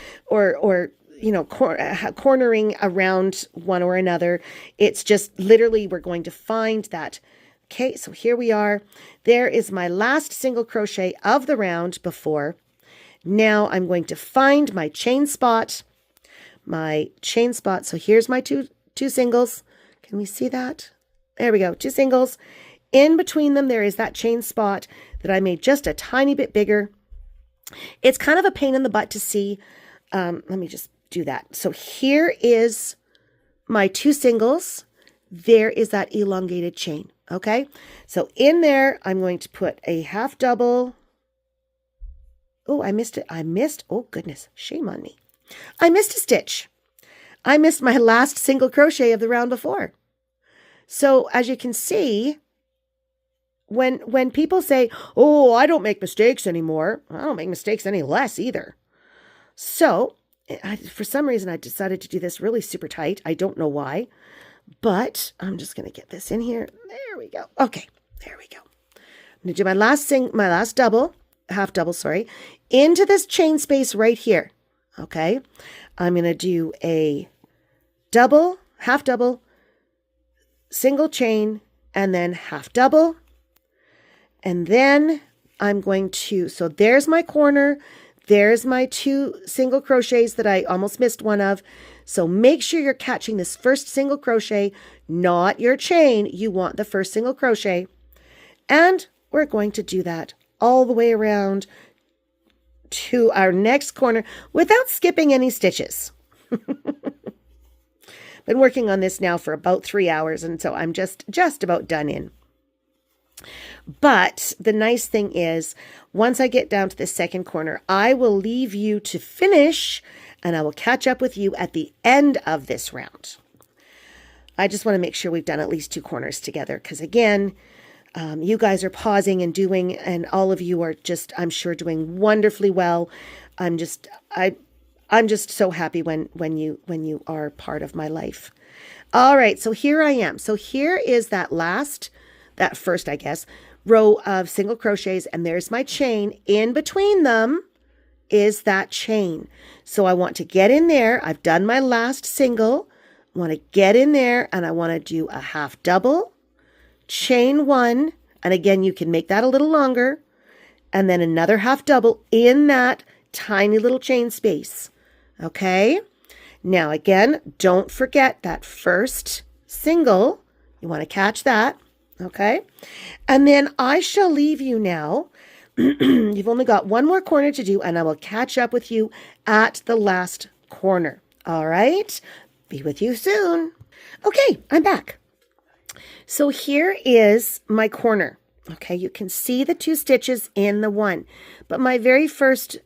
you know, cornering around one or another. It's just literally we're going to find that. Okay, so here we are. There is my last single crochet of the round before. Now I'm going to find my chain spot. So here's my two singles. Can we see that? There we go. 2 singles. In between them, there is that chain spot that I made just a tiny bit bigger. It's kind of a pain in the butt to see. Let me just do that. So here is my 2 singles. There is that elongated chain. Okay. So in there, I'm going to put a half double. Oh, I missed it. Oh goodness. Shame on me. I missed a stitch. I missed my last single crochet of the round before. So as you can see, when people say, oh, I don't make mistakes anymore, I don't make mistakes any less either. So for some reason, I decided to do this really super tight. I don't know why, but I'm just going to get this in here. There we go. Okay, there we go. I'm going to do my last double, half double, sorry, into this chain space right here. Okay, I'm going to do a double, half double, single chain, and then half double. And then I'm going to, so there's my corner. There's my 2 single crochets that I almost missed one of. So make sure you're catching this first single crochet, not your chain. You want the first single crochet. And we're going to do that all the way around to our next corner without skipping any stitches. Been working on this now for about 3 hours, and so I'm just about done in. But the nice thing is, once I get down to the second corner, I will leave you to finish, and I will catch up with you at the end of this round. I just want to make sure we've done at least 2 corners together, because again, you guys are pausing and doing, and all of you are just, I'm sure, doing wonderfully well. I'm just so happy when you are part of my life. All right, so here I am. So here is that first, I guess, row of single crochets, and there's my chain. In between them is that chain. So I want to get in there. I've done my last single. I want to get in there, and I want to do a half double, chain 1, and again, you can make that a little longer, and then another half double in that tiny little chain space. Okay, now again, don't forget that first single. You want to catch that. Okay, and then I shall leave you now. You've only got 1 more corner to do, and I will catch up with you at the last corner. All right, be with you soon. Okay, I'm back. So here is my corner. Okay, you can see the 2 stitches in the one, but my very first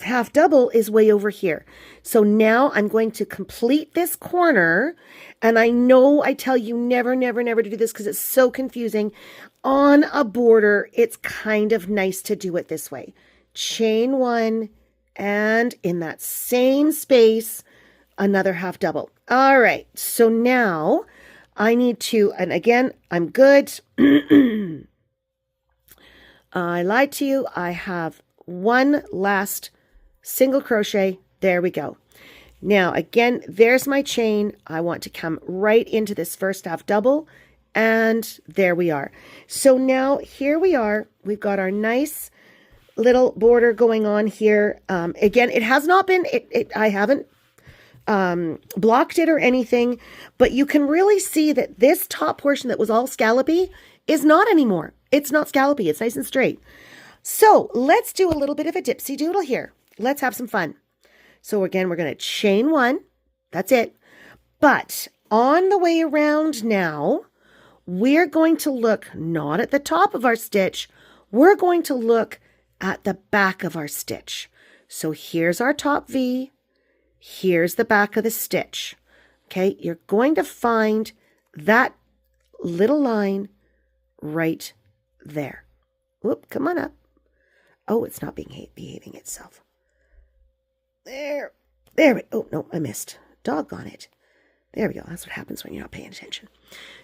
half double is way over here. So now I'm going to complete this corner. And I know I tell you never, never, never to do this because it's so confusing. On a border, it's kind of nice to do it this way. Chain one, and in that same space, another half double. All right, so now I need to, and again, I'm good. I lied to you. I have one last single crochet. There we go. Now, again, there's my chain. I want to come right into this first half double, and there we are. So now here we are. We've got our nice little border going on here. Again, it has not been, I haven't blocked it or anything, but you can really see that this top portion that was all scallopy is not anymore. It's not scallopy. It's nice and straight. So let's do a little bit of a dipsy doodle here. Let's have some fun. So again, we're going to chain one. That's it. But on the way around now, we're going to look not at the top of our stitch. We're going to look at the back of our stitch. So here's our top V. Here's the back of the stitch. Okay, you're going to find that little line right there. Whoop, come on up. Oh, it's not behaving itself. There. Oh, no, I missed. Doggone it. There we go. That's what happens when you're not paying attention.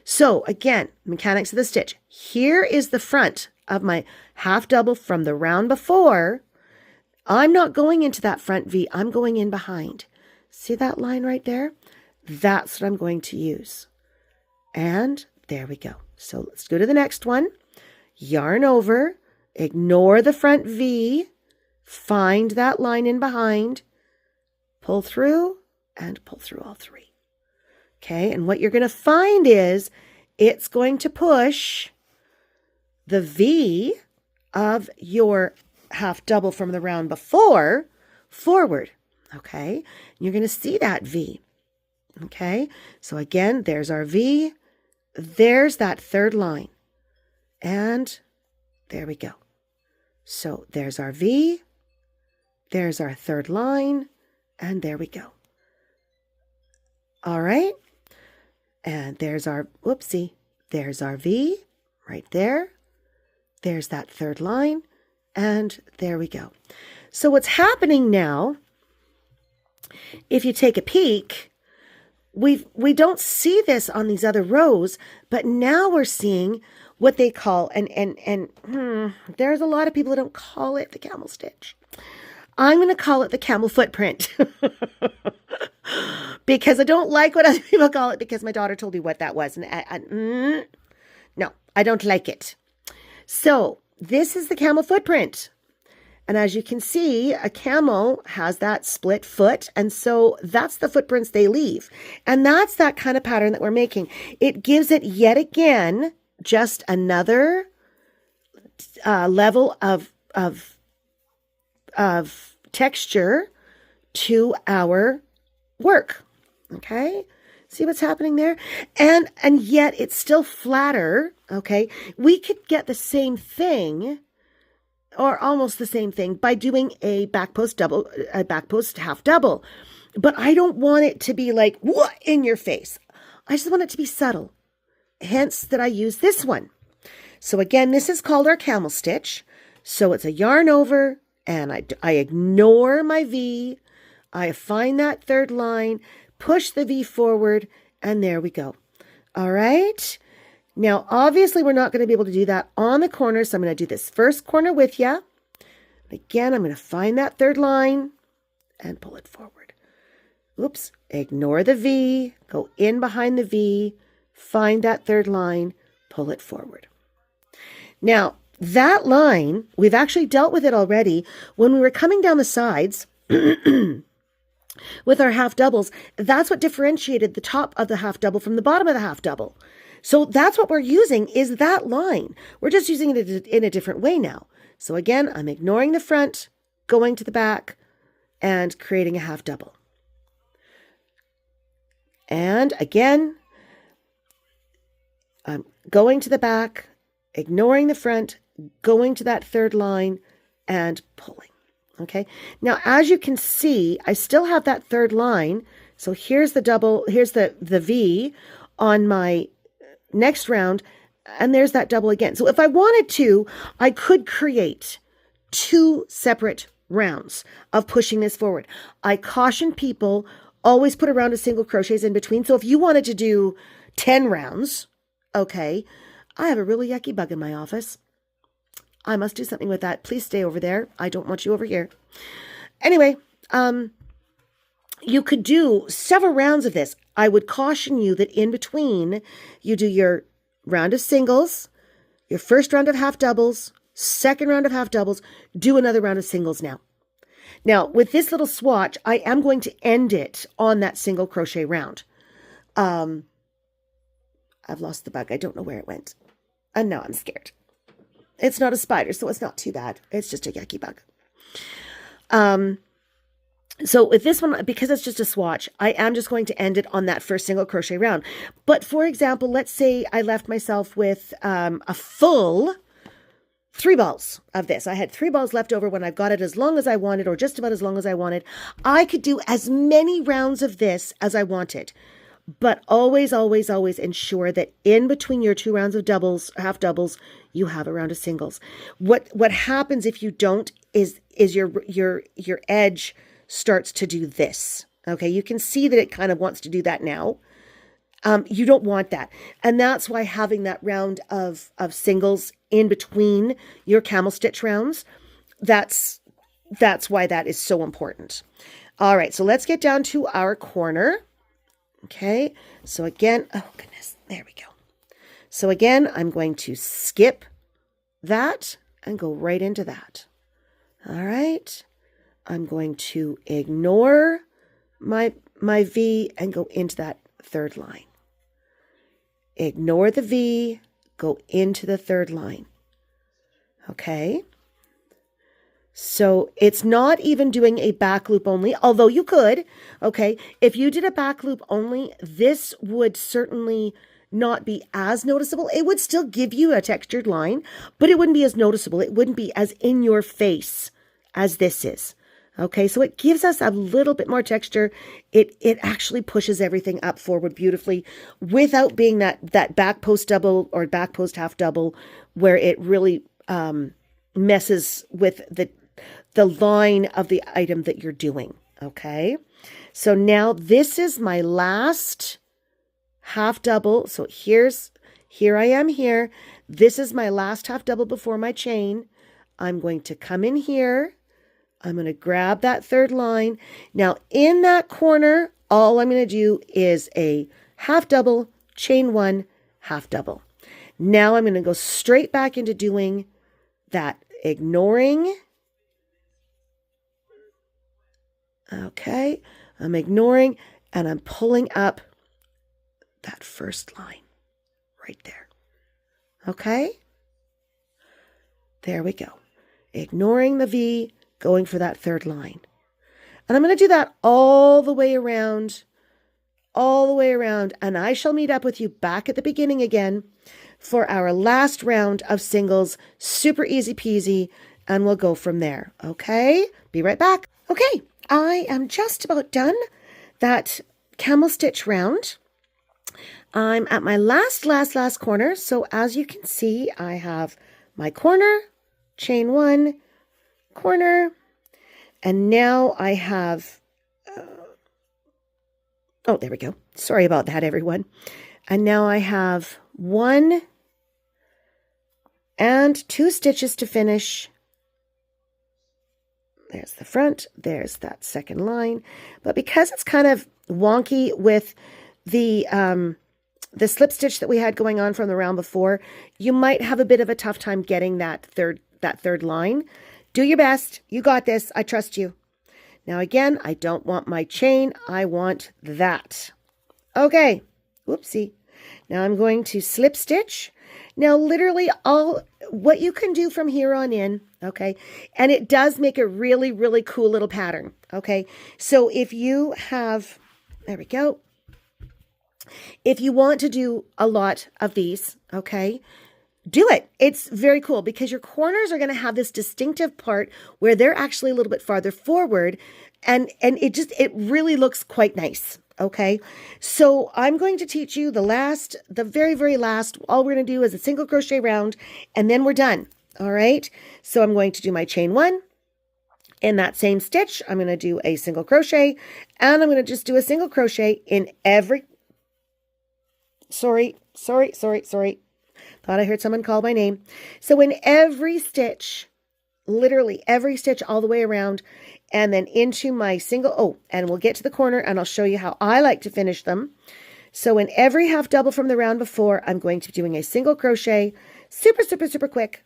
So again, mechanics of the stitch. Here is the front of my half double from the round before. I'm not going into that front V. I'm going in behind. See that line right there? That's what I'm going to use. And there we go. So let's go to the next one. Yarn over. Ignore the front V. Find that line in behind. Pull through and pull through all three. Okay, and what you're going to find is it's going to push the V of your half double from the round before forward. Okay, you're going to see that V. Okay, so again, there's our V. There's that third line. And there we go. So there's our V. There's our third line. And there we go. All right. And there's our, whoopsie, there's our V right there. There's that third line. And there we go. So what's happening now, if you take a peek, we don't see this on these other rows, but now we're seeing what they call, there's a lot of people who don't call it the camel stitch. I'm going to call it the camel footprint because I don't like what other people call it because my daughter told me what that was. And no, I don't like it. So this is the camel footprint. And as you can see, a camel has that split foot. And so that's the footprints they leave. And that's that kind of pattern that we're making. It gives it yet again, just another level of texture to our work. Okay. See what's happening there? And yet it's still flatter. Okay. We could get the same thing or almost the same thing by doing a back post half double. But I don't want it to be like, what, in your face. I just want it to be subtle. Hence that I use this one. So again, this is called our camel stitch. So it's a yarn over and I ignore my V. I find that third line, push the V forward, and there we go. All right. Now, obviously, we're not going to be able to do that on the corner, so I'm going to do this first corner with you. Again, I'm going to find that third line and pull it forward. Oops, ignore the V, go in behind the V, find that third line, pull it forward. Now, that line, we've actually dealt with it already when we were coming down the sides with our half doubles. That's what differentiated the top of the half double from the bottom of the half double. So that's what we're using is that line. We're just using it in a different way now. So again, I'm ignoring the front, going to the back, and creating a half double. And again, I'm going to the back, ignoring the front, going to that third line, and pulling. Okay. Now, as you can see, I still have that third line. So here's the double, here's the V on my next round, and there's that double again. So if I wanted to, I could create 2 separate rounds of pushing this forward. I caution people, always put a round of single crochets in between. So if you wanted to do 10 rounds, okay, I have a really yucky bug in my office. I must do something with that. Please stay over there. I don't want you over here. Anyway, you could do several rounds of this. I would caution you that in between, you do your round of singles, your first round of half doubles, second round of half doubles, do another round of singles now. Now, with this little swatch, I am going to end it on that single crochet round. I've lost the bug. I don't know where it went. And now I'm scared. It's not a spider, so it's not too bad. It's just a yucky bug. So with this one, because it's just a swatch, I am just going to end it on that first single crochet round. But for example, let's say I left myself with a full 3 balls of this. I had 3 balls left over when I've got it as long as I wanted, or just about as long as I wanted. I could do as many rounds of this as I wanted. But always, always, always ensure that in between your 2 rounds of doubles, half doubles, you have a round of singles. What happens if you don't is your edge starts to do this. Okay, you can see that it kind of wants to do that now. You don't want that. And that's why having that round of singles in between your camel stitch rounds, that's why that is so important. All right, so let's get down to our corner. Okay, so again, oh goodness, there we go. So again, I'm going to skip that and go right into that. All right, I'm going to ignore my V and go into that third line. Ignore the V, go into the third line. Okay. So it's not even doing a back loop only, although you could, okay? If you did a back loop only, this would certainly not be as noticeable. It would still give you a textured line, but it wouldn't be as noticeable. It wouldn't be as in your face as this is. Okay, so it gives us a little bit more texture. It actually pushes everything up forward beautifully without being that back post double or back post half double where it really messes with the line of the item that you're doing. Okay, so now this is my last half double. So here I am here. This is my last half double before my chain. I'm going to come in here. I'm going to grab that third line. Now in that corner, all I'm going to do is a half double, chain 1, half double. Now I'm going to go straight back into doing that, ignoring. Okay, I'm ignoring and I'm pulling up that first line right there. Okay, there we go. Ignoring the V, going for that third line. And I'm going to do that all the way around, and I shall meet up with you back at the beginning again for our last round of singles. Super easy peasy, and we'll go from there. Okay, be right back. Okay, I am just about done that camel stitch round. I'm at my last corner. So as you can see, I have my corner, chain 1, corner, and now I have, oh, there we go. Sorry about that, everyone. And now I have 1 and 2 stitches to finish. There's the front, there's that second line. But because it's kind of wonky with the slip stitch that we had going on from the round before, you might have a bit of a tough time getting that third line. Do your best. You got this. I trust you. Now again, I don't want my chain. I want that. Okay. Whoopsie. Now I'm going to slip stitch. Now literally what you can do from here on in, okay, and it does make a really, really cool little pattern, okay? So if you have, there we go. If you want to do a lot of these, okay, do it. It's very cool because your corners are going to have this distinctive part where they're actually a little bit farther forward, and it really looks quite nice. Okay. So I'm going to teach you the very, very last. All we're going to do is a single crochet round, and then we're done. All right. So I'm going to do my chain one. In that same stitch, I'm going to do a single crochet, and I'm going to just do a single crochet in every, sorry. Thought I heard someone call my name. So in every stitch, literally every stitch all the way around, and then into my single, and we'll get to the corner and I'll show you how I like to finish them. So in every half double from the round before, I'm going to be doing a single crochet, super, super, super quick.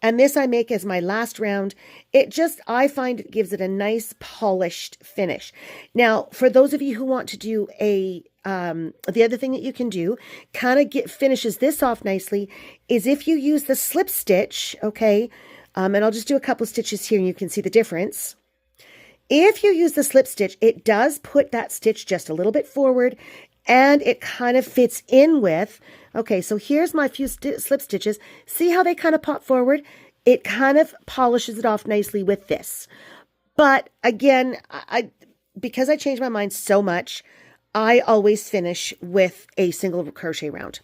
And this I make as my last round. I find it gives it a nice polished finish. Now, for those of you who want to do the other thing that you can do, kind of finishes this off nicely, is if you use the slip stitch, okay, and I'll just do a couple stitches here and you can see the difference. If you use the slip stitch, it does put that stitch just a little bit forward, and it kind of fits in with, okay, so here's my few slip stitches. See how they kind of pop forward? It kind of polishes it off nicely with this. But again, because I changed my mind so much, I always finish with a single crochet round.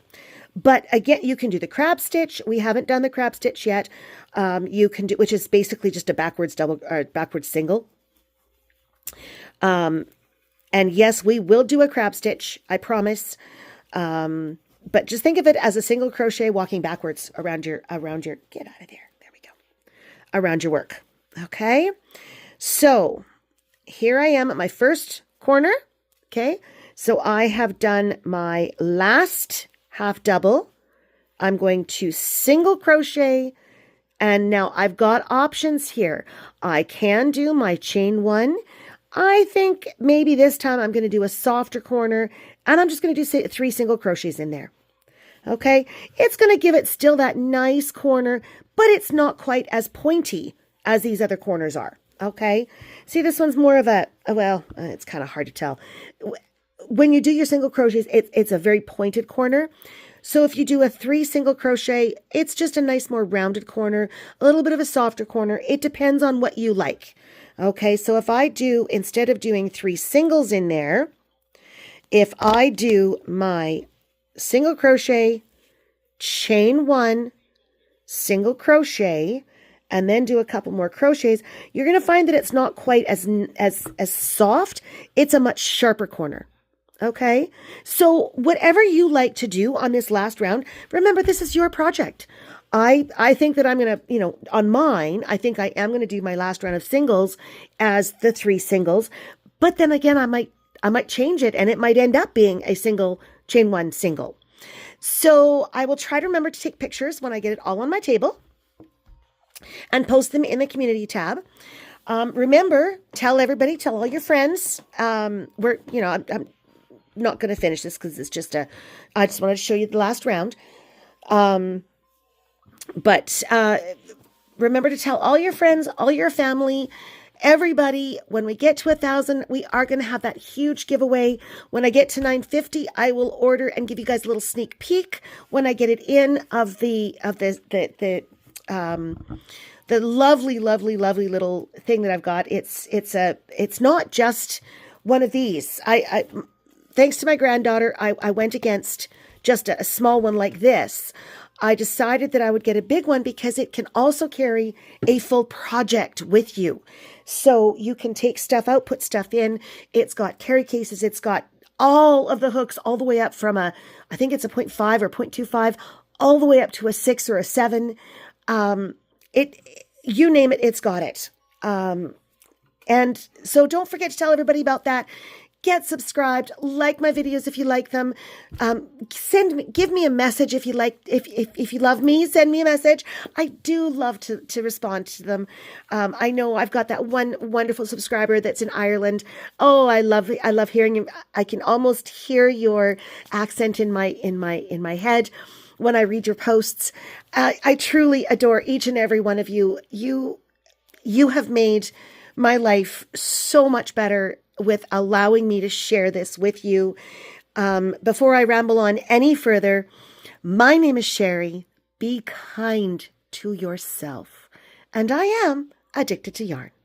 But again, you can do the crab stitch. We haven't done the crab stitch yet. You can do, which is basically just a backwards single. And yes, we will do a crab stitch, I promise. But just think of it as a single crochet walking backwards around your, get out of there. There we go. Around your work. Okay. So here I am at my first corner. Okay. So I have done my last half double. I'm going to single crochet, and now I've got options here. I can do my chain one. I think maybe this time I'm going to do a softer corner, and I'm just going to do 3 single crochets in there. Okay. It's going to give it still that nice corner, but it's not quite as pointy as these other corners are. Okay. See, this one's more of it's kind of hard to tell. When you do your single crochets, it's a very pointed corner. So if you do a 3 single crochet, it's just a nice, more rounded corner, a little bit of a softer corner. It depends on what you like. Okay, so if I do, instead of doing 3 singles in there, if I do my single crochet, chain 1, single crochet, and then do a couple more crochets, you're going to find that it's not quite as soft. It's a much sharper corner. Okay, so whatever you like to do on this last round, remember, this is your project. I think that I'm going to, on mine, I think I am going to do my last round of singles as the 3 singles. But then again, I might change it, and it might end up being a single, chain 1 single. So I will try to remember to take pictures when I get it all on my table and post them in the community tab. Remember, tell all your friends. I'm not going to finish this because it's just I just wanted to show you the last round. But remember to tell all your friends, all your family, everybody. When we get to 1,000, we are going to have that huge giveaway. When I get to 950, I will order and give you guys a little sneak peek when I get it in of the lovely, lovely, lovely little thing that I've got. It's not just one of these. I thanks to my granddaughter, I went against just a small one like this. I decided that I would get a big one because it can also carry a full project with you. So you can take stuff out, put stuff in. It's got carry cases. It's got all of the hooks all the way up from I think it's a 0.5 or 0.25, all the way up to a 6 or a 7. You name it, it's got it. And so don't forget to tell everybody about that. Get subscribed, like my videos if you like them. Give me a message if you like, if you love me, send me a message. I do love to respond to them. I know I've got that one wonderful subscriber that's in Ireland. Oh, I love hearing him. I can almost hear your accent in my head when I read your posts. I truly adore each and every one of you. You have made my life so much better with allowing me to share this with you. Before I ramble on any further, my name is Sherry. Be kind to yourself. And I am addicted to yarn.